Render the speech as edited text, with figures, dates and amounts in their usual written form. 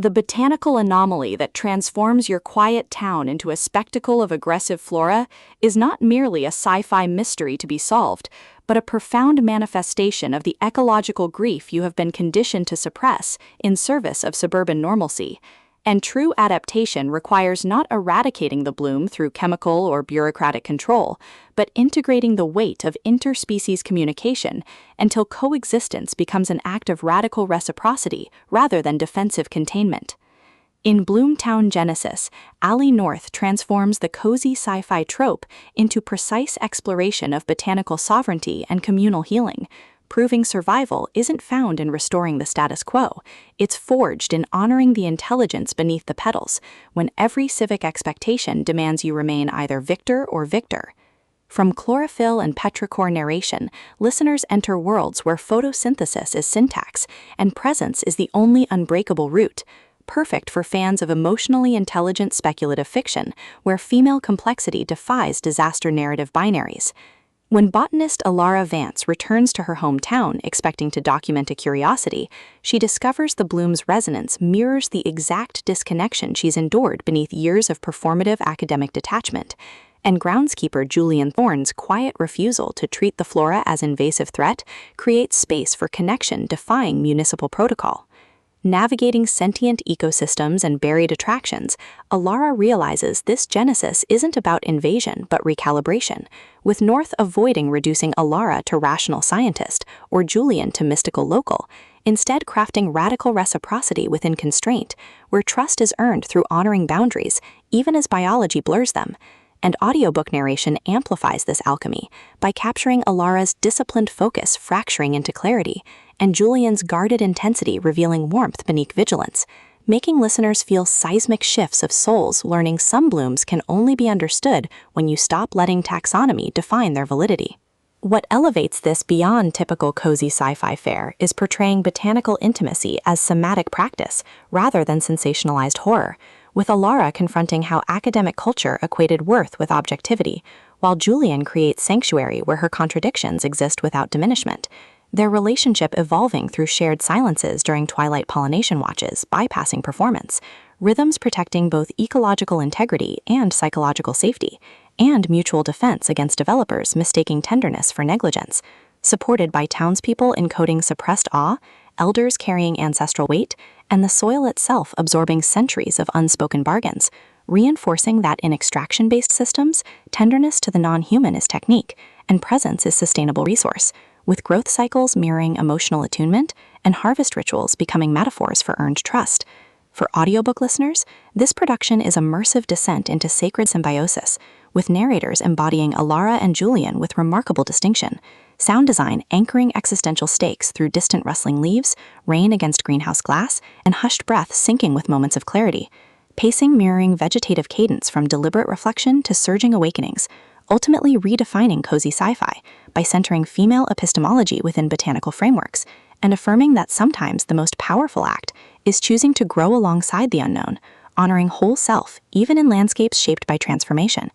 The botanical anomaly that transforms your quiet town into a spectacle of aggressive flora is not merely a sci-fi mystery to be solved, but a profound manifestation of the ecological grief you have been conditioned to suppress in service of suburban normalcy. And true adaptation requires not eradicating the bloom through chemical or bureaucratic control, but integrating the weight of interspecies communication until coexistence becomes an act of radical reciprocity rather than defensive containment. In Bloomtown Genesis, Ali North transforms the cozy sci-fi trope into precise exploration of botanical sovereignty and communal healing, proving survival isn't found in restoring the status quo, it's forged in honoring the intelligence beneath the petals, when every civic expectation demands you remain either victor or victor. From chlorophyll and petrichor narration, listeners enter worlds where photosynthesis is syntax and presence is the only unbreakable root, perfect for fans of emotionally intelligent speculative fiction, where female complexity defies disaster narrative binaries. When botanist Alara Vance returns to her hometown expecting to document a curiosity, she discovers the bloom's resonance mirrors the exact disconnection she's endured beneath years of performative academic detachment, and groundskeeper Julian Thorne's quiet refusal to treat the flora as invasive threat creates space for connection defying municipal protocol. Navigating sentient ecosystems and buried attractions, Alara realizes this genesis isn't about invasion but recalibration, with North avoiding reducing Alara to rational scientist or Julian to mystical local, instead crafting radical reciprocity within constraint, where trust is earned through honoring boundaries, even as biology blurs them. And audiobook narration amplifies this alchemy by capturing Alara's disciplined focus fracturing into clarity, and Julian's guarded intensity revealing warmth beneath vigilance, making listeners feel seismic shifts of souls learning some blooms can only be understood when you stop letting taxonomy define their validity. What elevates this beyond typical cozy sci-fi fare is portraying botanical intimacy as somatic practice rather than sensationalized horror, with Alara confronting how academic culture equated worth with objectivity, while Julian creates sanctuary where her contradictions exist without diminishment, their relationship evolving through shared silences during twilight pollination watches, bypassing performance, rhythms protecting both ecological integrity and psychological safety, and mutual defense against developers mistaking tenderness for negligence, supported by townspeople encoding suppressed awe, elders carrying ancestral weight, and the soil itself absorbing centuries of unspoken bargains, reinforcing that in extraction-based systems, tenderness to the non-human is technique, and presence is sustainable resource, with growth cycles mirroring emotional attunement and harvest rituals becoming metaphors for earned trust. For audiobook listeners, this production is immersive descent into sacred symbiosis, with narrators embodying Alara and Julian with remarkable distinction, sound design anchoring existential stakes through distant rustling leaves, rain against greenhouse glass, and hushed breath syncing with moments of clarity, pacing mirroring vegetative cadence from deliberate reflection to surging awakenings, ultimately redefining cozy sci-fi by centering female epistemology within botanical frameworks, and affirming that sometimes the most powerful act is choosing to grow alongside the unknown, honoring whole self even in landscapes shaped by transformation.